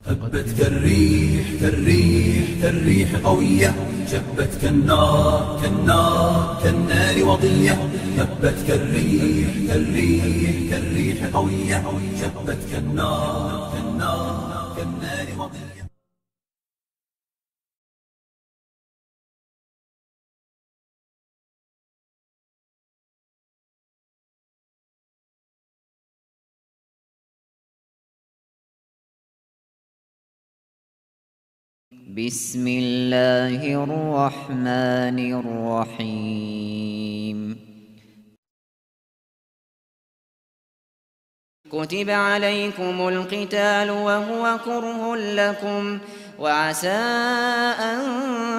هبت كالريح كالريح كالريح قوية، شبت كالنار كالنار كالنار وضية. هبت كالريح كالريح كالريح قوية، شبت كالنار كالنار كالنار وضية. بسم الله الرحمن الرحيم. كتب عليكم القتال وهو كره لكم، وعسى أن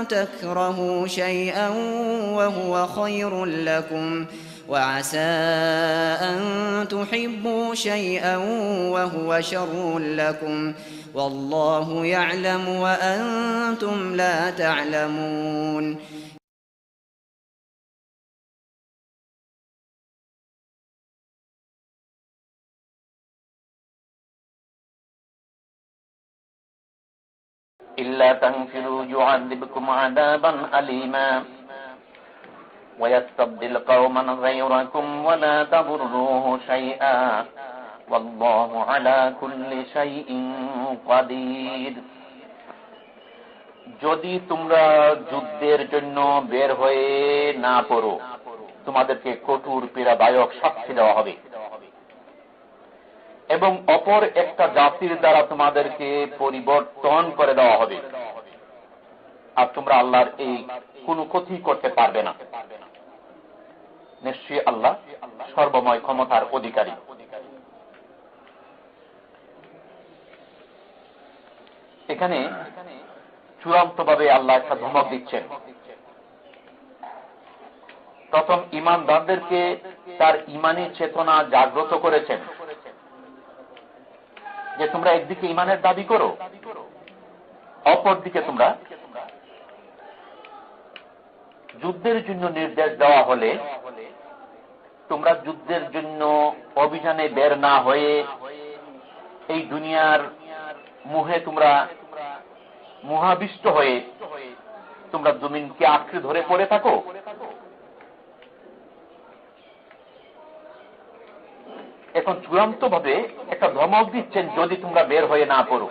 تكرهوا شيئا وهو خير لكم، وعسى أن تحبوا شيئا وهو شر لكم، والله يعلم وأنتم لا تعلمون. إلا تنفروا يعذبكم عذابا أليما ويستبدل قوما غيركم ولا تضروه شيئا والله على كل شيء قدير। যদি তোমরা যুদ্ধের জন্য বের হয়ে না পড়ো, তোমাদেরকে কঠোর পীড়াদায়ক শাস্তি দেওয়া হবে এবং অপর একটা জাতির দ্বারা তোমাদেরকে পরিবর্তন করে দেওয়া হবে, আর তোমরা আল্লাহর এই কোনো ক্ষতি করতে পারবে না। নিশ্চয়ই আল্লাহ সর্বময় ক্ষমতার অধিকারী। এখানে চূড়ান্তভাবে আল্লাহ একটা ধমক দিচ্ছেন। প্রথম ঈমানদারদেরকে তার ঈমানী চেতনা জাগ্রত করেছেন যে তোমরা একদিকে ঈমানের দাবি করো, অপরদিকে তোমরা যুদ্ধের জন্য নির্দেশ দেওয়া হলে তোমরা যুদ্ধের জন্য অভিযানে বের না হয়ে এই দুনিয়ার মোহে তোমরা মোহাবিষ্ট হয়ে তোমরা জমিনকে আঁকড়ে ধরে পড়ে থাকো। এখন চূড়ান্ত ভাবে একটা ধমক দিচ্ছেন, যদি তোমরা বের হয়ে না পড়ো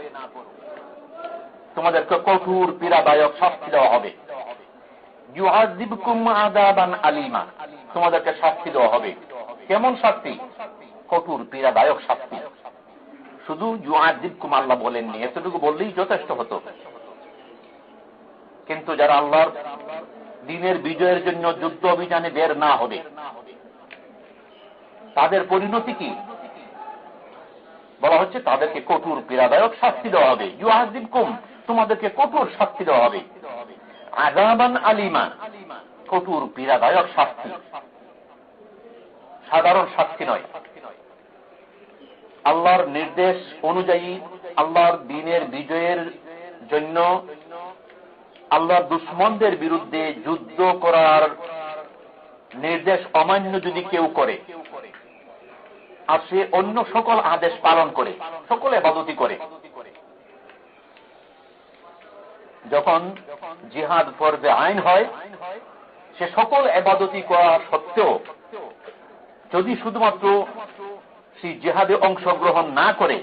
তোমাদেরকে কঠোর পীড়াদায়ক শাস্তি দেওয়া হবে। ইউআযিবকুম আযাবান আলীমা, তোমাদেরকে শাস্তি দেওয়া হবে। কেমন শাস্তি? কঠোর পীড়াদায়ক শাস্তি। শুধু ইউআযিবকুম আল্লাহ বলেননি, এতটুকু বললেই যথেষ্ট হতো। কিন্তু যারা আল্লাহর দ্বীনের বিজয়ের জন্য যুদ্ধ অভিযানে বের না হবে তাদের পরিণতি কি? বলা হচ্ছে তাদেরকে কঠোর পীড়াদায়ক শাস্তি দেওয়া হবে। ইউআযিবকুম, তোমাদেরকে কঠোর শাস্তি দেওয়া হবে। আযাবান আলীমা, কঠোর পীড়াদায়ক শাস্তি, সাধারণ শাস্তি নয়। আল্লাহর নির্দেশ অনুযায়ী আল্লাহর দ্বীনের বিজয়ের জন্য আল্লাহর দুশমনদের বিরুদ্ধে যুদ্ধ করার নির্দেশ অমান্য যদি কেউ করে আর সে অন্য সকল আদেশ পালন করে, সকল ইবাদতি করে, যখন জিহাদ ফরজে আইন হয় সে সকল ইবাদতি করা সত্ত্বেও যদি শুধুমাত্র সেই জিহাদে অংশগ্রহণ না করে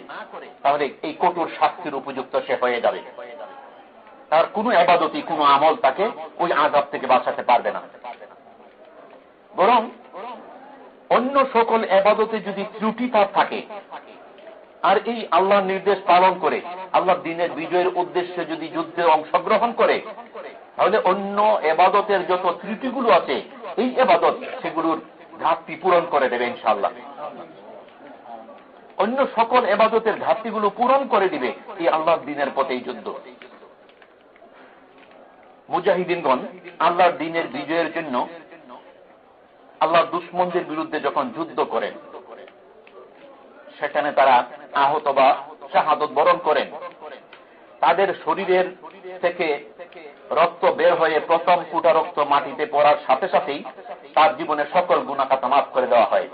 তাহলে এই কঠোর শাস্তির উপযুক্ত সে হয়ে যাবে। তার কোনো ইবাদতি, কোনো আমল তাকে ওই আযাব থেকে বাঁচাতে পারবে না। বরং অন্য সকল ইবাদতে যদি ত্রুটি তার থাকে আর এই আল্লাহর নির্দেশ পালন করে আল্লাহর দ্বীনের বিজয়ের উদ্দেশ্যে যদি যুদ্ধে অংশগ্রহণ করে তাহলে অন্য ইবাদতের যত ত্রুটিগুলো আছে এই ইবাদত সেগুলোর ঘাটতি পূরণ করে দেবে ইনশাআল্লাহ। অন্য সকল ইবাদতের ঘাটতিগুলো পূরণ করে দিবে এই আল্লাহর দ্বীনের পথে এই যুদ্ধ। মুজাহিদিনগণ আল্লাহর দ্বীনের বিজয়ের জন্য আল্লাহর দুশমনদের বিরুদ্ধে যখন যুদ্ধ করেন সেখানে তারা আহত বা শাহাদত বরণ করেন, তাদের শরীরের থেকে রক্ত বের হয়ে প্রথম ফুটা রক্ত মাটিতে পড়ার সাথে সাথেই তার জীবনের সকল গুনাহ খাতা মাফ করে দেওয়া হয়।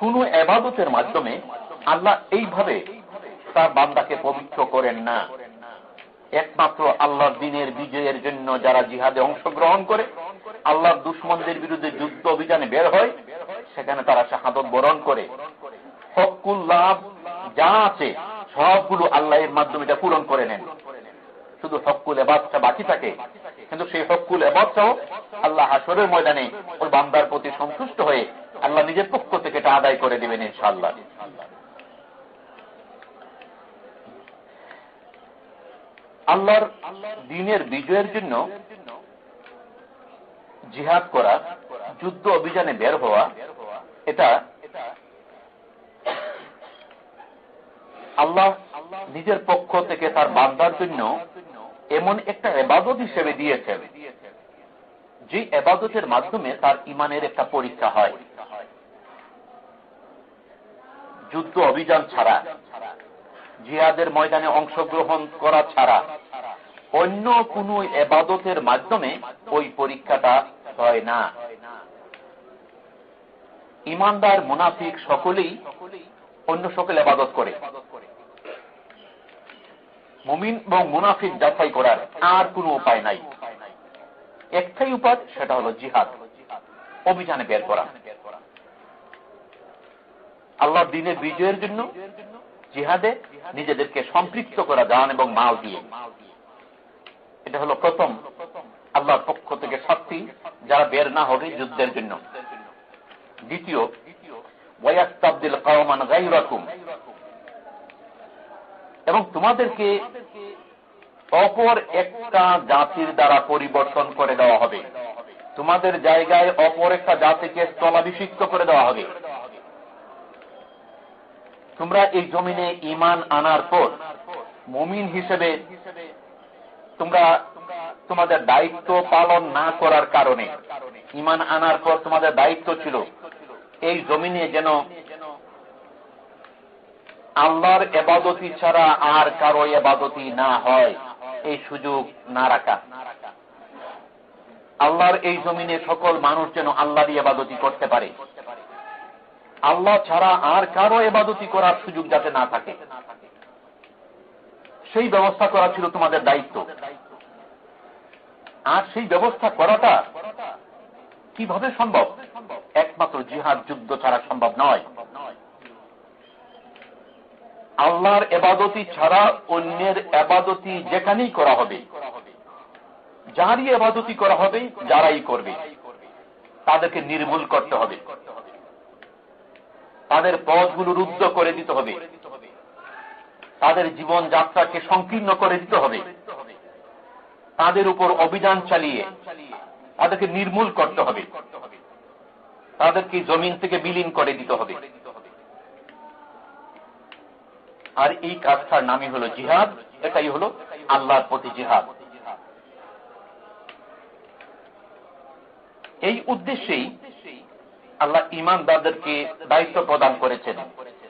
কোন ইবাদতের মাধ্যমে আল্লাহ এইভাবে তার বান্দাকে পবিত্র করেন না। একমাত্র আল্লাহর দ্বীনের বিজয়ের জন্য যারা জিহাদে অংশগ্রহণ করে, আল্লাহর দুশমনদের বিরুদ্ধে যুদ্ধ অভিযানে বের হয়, সেখানে তারা শাহাদত বরণ করে, হকুল লাভ যা আছে সবগুলো আল্লাহের মাধ্যমে এটা পূরণ করে নেন। শুধু হকুল ইবাদতটা বাকি থাকে, কিন্তু সেই হকুল ইবাদতটাও আল্লাহ হাশরের ময়দানে ওই বান্দার প্রতি সন্তুষ্ট হয়ে আল্লাহ নিজের পক্ষ থেকে এটা আদায় করে দিবেন ইনশাআল্লাহ। আল্লাহর দ্বীনের বিজয়ের জন্য জিহাদ করা, যুদ্ধ অভিযানে বের হওয়া, এটা আল্লাহ নিজের পক্ষ থেকে তার বান্দার জন্য এমন একটা ইবাদত হিসেবে দিয়েছেন, যে ইবাদতের মাধ্যমে তার ঈমানের একটা পরীক্ষা হয়। যুদ্ধ অভিযান ছাড়া, জিহাদের ময়দানে অংশগ্রহণ করা ছাড়া অন্য কোন ইবাদতের মাধ্যমে ওই পরীক্ষাটা হয় না। ঈমানদার মুনাফিক সকলেই অন্য সকল ইবাদত করে। মুমিন এবং মুনাফিক যাচাই করার আর কোনো উপায় নাই। একটাই উপায়, সেটা হলো জিহাদ, অভিযানে বের করা। আল্লাহর দ্বীনের বিজয়ের জন্য জিহাদে নিজেদেরকে সম্পৃক্ত করা জান এবং মাল দিয়ে। এটা হলো প্রথম আল্লাহর পক্ষ থেকে শাস্তি, যারা বের না হবে যুদ্ধের জন্য। দ্বিতীয়, ওয়ায়াস্তাবদিল কওমান গায়রাকুম, এবং তোমাদেরকে অপর একটা জাতির দ্বারা পরিবর্তন করে দেওয়া হবে। তোমাদের জায়গায় অপর একটা জাতিকে স্থলাভিষিক্ত করে দেওয়া হবে। তোমরা এই জমিনে ঈমান আনার পর মুমিন হিসেবে তোমরা তোমাদের দায়িত্ব পালন না করার কারণে, ঈমান আনার পর তোমাদের দায়িত্ব ছিল এই জমিনে যেন আল্লাহর ইবাদতি ছাড়া আর কারো ইবাদতি না হয়, এই সুযোগ না রাখা। আল্লাহর এই জমিনে সকল মানুষ যেন আল্লাহর ইবাদতি করতে পারে, আল্লাহ ছাড়া আর কারো ইবাদতি করার সুযোগ যাতে না থাকে, সেই ব্যবস্থা করা ছিল তোমাদের দায়িত্ব। আর সেই ব্যবস্থা করাটা কিভাবে সম্ভব? একমাত্র জিহাদ, যুদ্ধ ছাড়া সম্ভব নয়। আল্লাহর ইবাদতি ছাড়া অন্যের ইবাদতি যেখানেই করা হবে, যারই ইবাদতি করা হবে, যারাই করবে, তাদেরকে নির্মূল করতে হবে, তাদের পথগুলো রুদ্ধ করে দিতে হবে, তাদের জীবন যাত্রাকে সংকীর্ণ করে দিতে হবে, তাদের উপর অভিযান চালিয়ে তাদেরকে নির্মূল করতে হবে, তাদেরকে জমিন থেকে বিলীন করে দিতে হবে। আর এই কাজটার নামই হলো জিহাদ, এটাই হলো আল্লাহর প্রতি জিহাদ। এই উদ্দেশ্যেই আল্লাহ ঈমানদারদেরকে দায়িত্ব প্রদান করেছেন।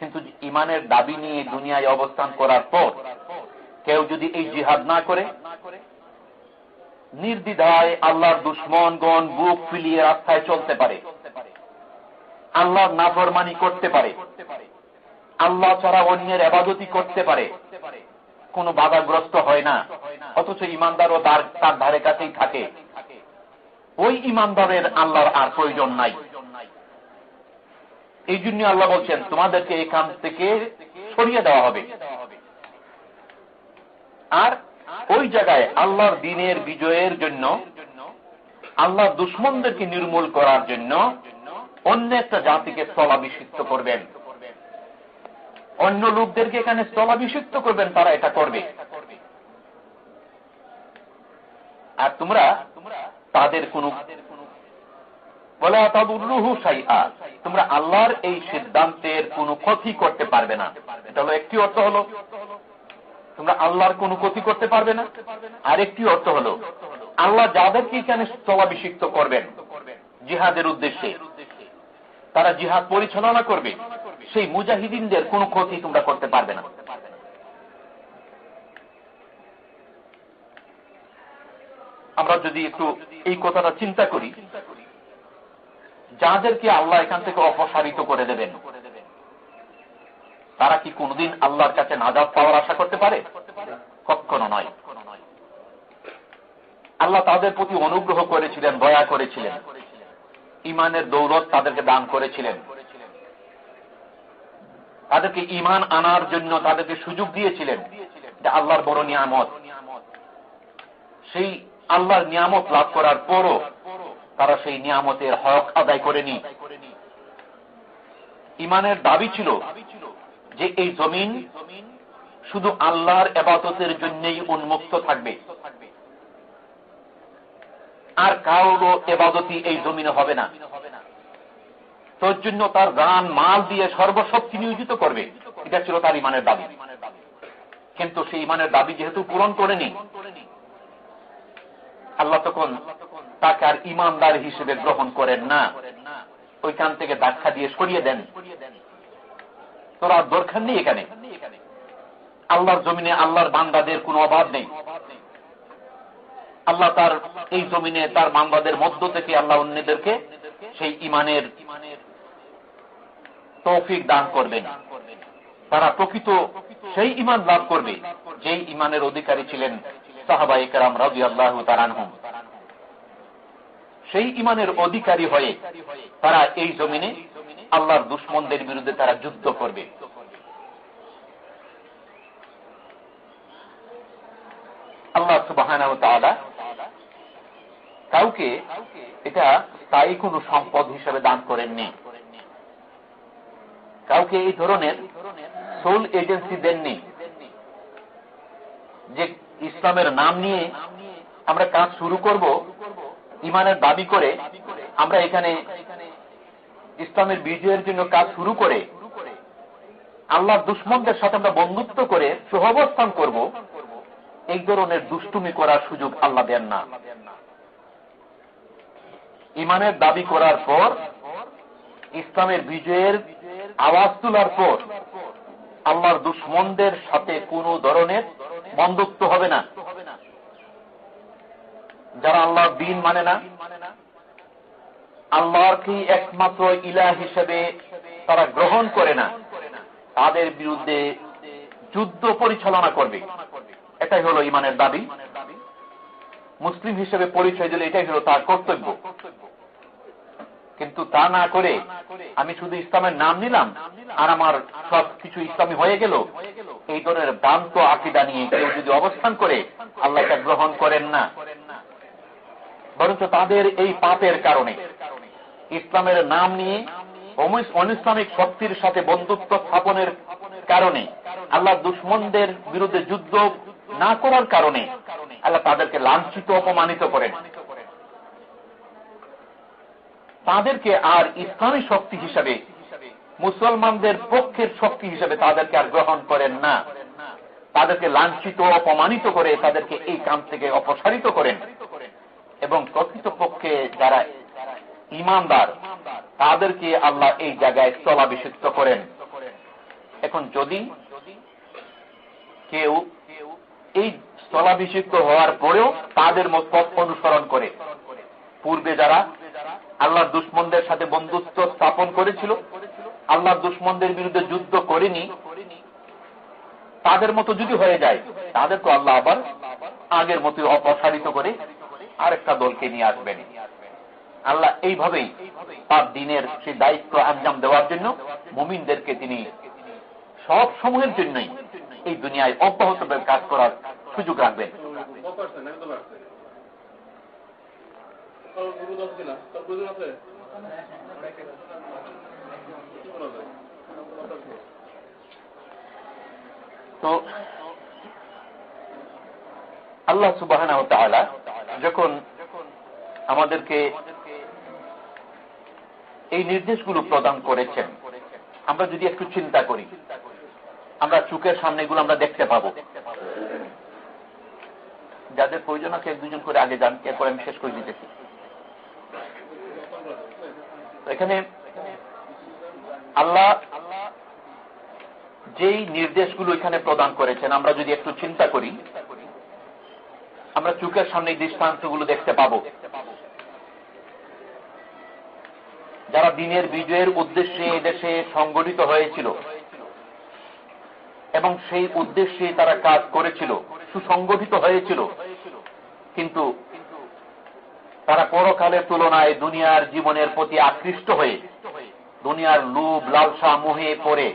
কিন্তু ঈমানের দাবি নিয়ে দুনিয়ায় অবস্থান করার পর কেউ যদি এই জিহাদ না করে, নির্দ্বিধায় আল্লাহর দুশমনগণ বুক ফুলিয়ে রাস্তায় চলতে পারে, আল্লাহর নাফরমানি করতে পারে, আল্লাহ ছাড়া অন্যের ইবাদতি করতে পারে, কোনো বাধাগ্রস্ত হয় না, অথচ ঈমানদারও তার ধারে কাছেই থাকে, ওই ঈমানদারের আল্লাহর আর প্রয়োজন নাই। এই জন্য আল্লাহ বলছেন তোমাদেরকে এখান থেকে সরিয়ে দেওয়া হবে। আর ওই জায়গায় আল্লাহর দ্বীনের বিজয়ের জন্য, আল্লাহর দুশমনদেরকে নির্মূল করার জন্য অন্য একটা জাতিকে স্থলাভিষিক্ত করবেন, অন্য লোকদেরকে এখানে স্থলাভিষিক্ত করবেন, তারা এটা করবে। আর তোমরা তাদের কোন তোমরা আল্লাহর এই সিদ্ধান্তের কোনো ক্ষতি করতে পারবে না। এটা হলো একটি অর্থ, হলো তোমরা আল্লাহর কোনো ক্ষতি করতে পারবে না। আর একটি অর্থ হলো আল্লাহ যাদেরকে এখানে স্থলাভিষিক্ত করবেন জিহাদের উদ্দেশ্যে, তারা জিহাদ পরিচালনা করবে, সেই মুজাহিদিনদের কোনো ক্ষতি তোমরা করতে পারবে না। আমরা যদি একটু এই কথাটা চিন্তা করি, যাদেরকে আল্লাহ এখান থেকে অপসারিত করে দেবেন, তারা কি কোনদিন আল্লাহর কাছে নাজাত পাওয়ার আশা করতে পারে? কখনো নয়। আল্লাহ তাদের প্রতি অনুগ্রহ করেছিলেন, দয়া করেছিলেন, ইমানের দৌলত তাদেরকে দান করেছিলেন, তাদেরকে ইমান আনার জন্য তাদেরকে সুযোগ দিয়েছিলেন। যে আল্লাহর বড় নিয়ামত, সেই আল্লাহর নিয়ামত লাভ করার পরও তারা সেই নিয়ামতের হক আদায় করেনি। ইমানের দাবি ছিল যে এই জমিন শুধু আল্লাহর ইবাদতের জন্যই উন্মুক্ত থাকবে, আর কারো ইবাদতই এই জমিনে হবে না। তোর জন্য তার গান মাল দিয়ে সর্বশক্তি নিয়োজিত করবে, এটা ছিল তার ইমানের দাবি। কিন্তু সেই ইমানের দাবি যেহেতু পূরণ করেনি, আল্লাহ তখন তাকে আর ইমানদার হিসেবে গ্রহণ করেন না, ওইখান থেকে ধাক্কা দিয়ে সরিয়ে দেন। তোর আর দরকার নেই এখানে, আল্লাহর জমিনে আল্লাহর বান্দাদের কোনো অভাব নেই। আল্লাহ তার এই জমিনে তার বান্দাদের মধ্য থেকে আল্লাহ অন্যদেরকে সেই ইমানের তৌফিক দান করবেন। তারা প্রকৃত সেই ইমান লাভ করবে যেই ইমানের অধিকারী ছিলেন সাহাবায়ে কেরাম রাদিয়াল্লাহু তাআলা আনহুম। সেই ইমানের অধিকারী হয়ে তারা এই জমিনে আল্লাহর দুশমনদের বিরুদ্ধে তারা যুদ্ধ করবে। আল্লাহ সুবহানাহু ওয়া তাআলা কাউকে এটা স্থায়ী কোনো সম্পদ হিসেবে দান করেননি, কাউকে এই ধরনের সোল এজেন্সি দেননি যে ইসলামের নাম নিয়ে আমরা কাজ শুরু করব, ইমানের দাবি করে আমরা এখানে ইসলামের বিজয়ের জন্য কাজ শুরু করে আল্লাহর দুশমনদের সাথে আমরা বন্ধুত্ব করে সহাবস্থান করব। এই ধরনের দুষ্টুমি করার সুযোগ আল্লাহ দেন না। ইমানের দাবি করার পর, ইসলামের বিজয়ের আওয়াজ তোলার পর আল্লাহর দুশমনদের সাথে কোনো ধরনের বন্ধুত্ব হবে না। যারা আল্লাহর দ্বীন মানে না, আল্লাহকে একমাত্র ইলাহ হিসেবে তারা গ্রহণ করে না, তাদের বিরুদ্ধে যুদ্ধ পরিচালনা করবে। এটাই হলো ইমানের দাবি। মুসলিম হিসেবে পরিচয় দিলে এটাই হলো তার কর্তব্য। কিন্তু তা না করে আমি শুধু ইসলামের নাম নিলাম আর আমার সব কিছু ইসলামী হয়ে গেল, এই ধরনের ভ্রান্ত আকীদা নিয়ে কেউ যদি অবস্থান করে আল্লাহ তা গ্রহণ করেন না। বরঞ্চ তাদের এই পাপের কারণে, ইসলামের নাম নিয়ে অনিসলামিক শক্তির সাথে বন্ধুত্ব স্থাপনের কারণে, আল্লাহ দুশমনদের বিরুদ্ধে যুদ্ধ না করার কারণে আল্লাহ তাদেরকে লাঞ্ছিত অপমানিত করেন। তাদেরকে আর ইসলামী শক্তি হিসেবে, মুসলমানদের পক্ষের শক্তি হিসেবে তাদেরকে আর গ্রহণ করেন না। তাদেরকে লাঞ্ছিত অপমানিত করে তাদেরকে এই কাম থেকে অপসারিত করেন। এবং প্রকৃতপক্ষে যারা ঈমানদার তাদেরকে আল্লাহ এই জায়গায় স্থলাভিষিক্ত করেন। এখন যদি কেউ এই স্থলাভিষিক্ত হওয়ার পরেও তাদের পথ অনুসরণ করে, পূর্বে যারা আল্লাহর দুশমনদের সাথে বন্ধুত্ব স্থাপন করেছিল, আল্লাহর দুশমনদের বিরুদ্ধে যুদ্ধ করেনি, তাদের মতো যদি হয়ে যায়, তাদেরকে আল্লাহ আবার আগের মতো অপসারিত করে আরেকটা দলকে নিয়ে আসবেন। আল্লাহ এইভাবেই তার দ্বীনের সেই দায়িত্ব আঞ্জাম দেওয়ার জন্য মুমিনদেরকে তিনি সব সময়ের জন্যই এই দুনিয়ায় অব্যাহত কাজ করার সুযোগ রাখবেন। তো আল্লাহ সুবহানাহু ওয়া তাআলা যখন আমাদেরকে এই নির্দেশগুলো প্রদান করেছেন, আমরা যদি একটু চিন্তা করি, আমরা চোখের সামনে এগুলো আমরা দেখতে পাবো। যাদের প্রয়োজন আছে এক দুজন করে আগে যান, এরপর আমি শেষ করে দিতেছি। এখানে আল্লাহ যেই নির্দেশগুলো এখানে প্রদান করেছেন, আমরা যদি একটু চিন্তা করি, আমরা চোখের সামনে দৃষ্টান্তগুলো দেখতে পাবো। যারা দ্বীনের বিজয়ের উদ্দেশ্যে এদেশে সংগঠিত হয়েছিল, এবং সেই উদ্দেশ্যে তারা কাজ করেছিল, সুসংগঠিত হয়েছিল। কিন্তু তারা পরকালের তুলনায় দুনিয়ার জীবনের প্রতি আকৃষ্ট হয়ে দুনিয়ার লোভ লালসা মোহে পড়ে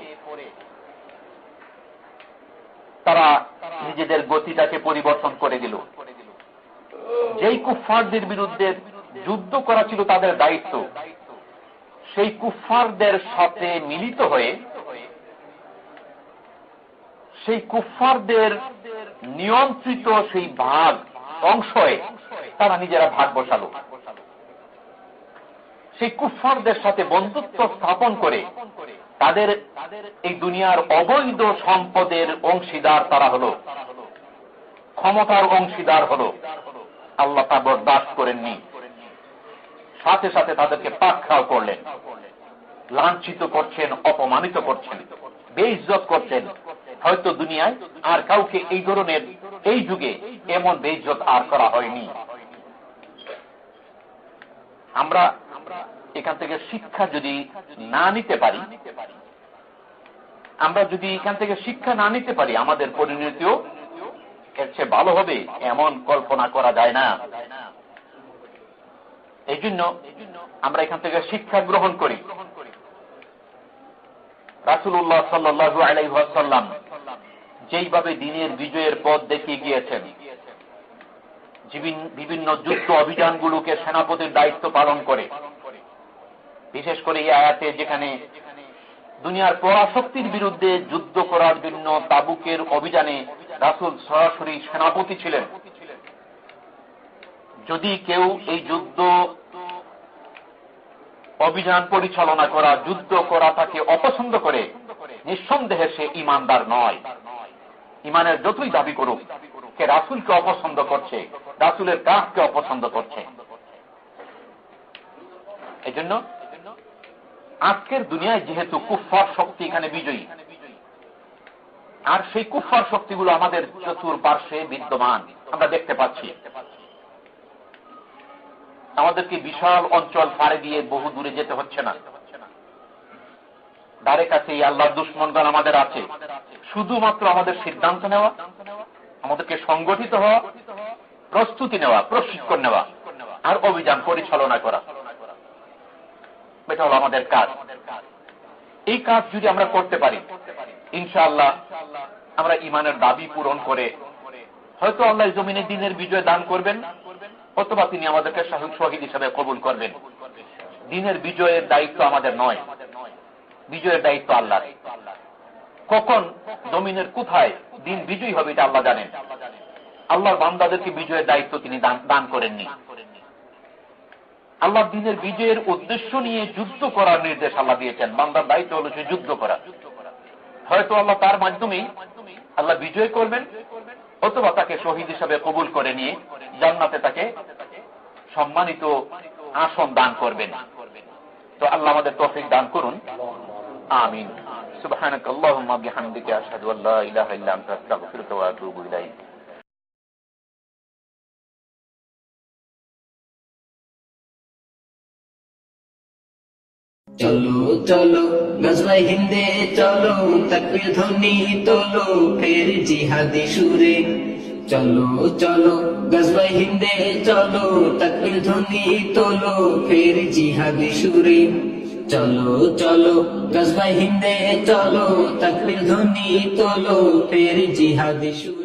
তারা নিজেদের গতিটাকে পরিবর্তন করে দিল। যেই কুফফারদের বিরুদ্ধে যুদ্ধ করা ছিল তাদের দায়িত্ব, সেই কুফফারদের সাথে মিলিত হয়ে সেই কুফফারদের নিয়ন্ত্রিত সেই ভাগ অংশে তারা নিজেরা ভাগ বসালো। সেই কুফফারদের সাথে বন্ধুত্ব স্থাপন করে তাদের এই দুনিয়ার অবৈধ সম্পদের অংশীদার তারা হলো, ক্ষমতার অংশীদার হলো। আল্লাহ তা বরদাস্ত করেননি, সাথে সাথে তাদেরকে পাকড়াও করলেন, লাঞ্ছিত করছেন, অপমানিত করছেন, বেইজ্জত করছেন। হয়তো দুনিয়ায় আর কাউকে এই ধরনের এই যুগে এমন বেইজ্জত আর করা হয়নি। আমরা এখান থেকে শিক্ষা যদি না নিতে পারি, আমাদের পরিণতিও এর চেয়ে ভালো হবে এমন কল্পনা করা যায় না। এই জন্য আমরা এখান থেকে শিক্ষা গ্রহণ করি। রাসূলুল্লাহ সাল্লাল্লাহু আলাইহি ওয়াসাল্লাম যেইভাবে দ্বীনের বিজয়ের পথ দেখিয়ে গিয়েছেন, বিভিন্ন যুদ্ধ অভিযানগুলোকে সেনাপতির দায়িত্ব পালন করে, বিশেষ করে এই আয়াতে যেখানে দুনিয়ার পরাশক্তির বিরুদ্ধে যুদ্ধ করার জন্য তাবুকের অভিযানে রাসূল সরাসরি সেনাপতি ছিলেন। যদি কেউ এই যুদ্ধ অভিযান পরিচালনা করা, যুদ্ধ করা তাকে অপছন্দ করে, নিঃসন্দেহে সে ঈমানদার নয়। ঈমানের যতই দাবি করুক, কে রাসূলকে অপছন্দ করছে, রাসূলের কাজকে অপছন্দ করছে। এজন্য আজকের দুনিয়ায় যেহেতু কুফফার শক্তি এখানে বিজয়ী, আর সেই কুফফার শক্তিগুলো আমাদের চতুর্পার্শ্বে বিদ্যমান আমরা দেখতে পাচ্ছি। আমাদেরকে বিশাল অঞ্চল পাড়ি দিয়ে বহু দূরে যেতে হচ্ছে না, ধারে কাছেই আল্লাহর দুশমনগণ আমাদের আছে। শুধুমাত্র আমাদের সিদ্ধান্ত নেওয়া, আমাদেরকে সংগঠিত হওয়া, প্রস্তুতি নেওয়া, প্রশিক্ষণ নেওয়া আর অভিযান পরিচালনা করা, এটা হলো আমাদের কাজ। এই কাজ যদি আমরা করতে পারি, ইনশাআল্লাহ আমরা ঈমানের দাবি পূরণ করে হয়তো আল্লাহ জমিনে দ্বীনের বিজয় দান করবেন, অথবা তিনি আমাদেরকে শহীদ হিসেবে কবুল করবেন। দ্বীনের বিজয়ের দায়িত্ব আমাদের নয়, বিজয়ের দায়িত্ব আল্লাহর। কখন জমিনের কোথায় দ্বীন বিজয়ী হবে এটা আল্লাহ জানেন। আল্লাহর বান্দাদেরকে বিজয়ের দায়িত্ব তিনি দান করেননি। আল্লাহ দ্বীনের বিজয়ের উদ্দেশ্য নিয়ে যুদ্ধ করার নির্দেশ আল্লাহ দিয়েছেন। বান্দার দায়িত্ব হলো সে যুদ্ধ করা। হয়তো আল্লাহ তার মাধ্যমেই আল্লাহ বিজয় করবেন, অথবা তাকে শহীদ হিসেবে কবুল করে নিয়ে জান্নাতে তাকে সম্মানিত আসন দান করবেন। তো আল্লাহ আমাদের তৌফিক দান করুন, আমিন। সুবহানাকাল্লাহুম্মা বিহামদিকা আশহাদু আল্লা ইলাহা ইল্লা আনতা আস্তাগফিরুকা ওয়া আতুবু ইলাইক। চলো চলো গজওয়ায়ে হিন্দে চলো, তাকবীর ধ্বনি তোলো ফের জিহাদি সুরে। চলো চলো গজওয়ায়ে হিন্দে চলো, তাকবীর ধ্বনি তোলো ফের জিহাদি সুরে। চলো চলো গজওয়ায়ে হিন্দে চলো, তাকবীর ধ্বনি তোলো ফের জিহাদি সুরে।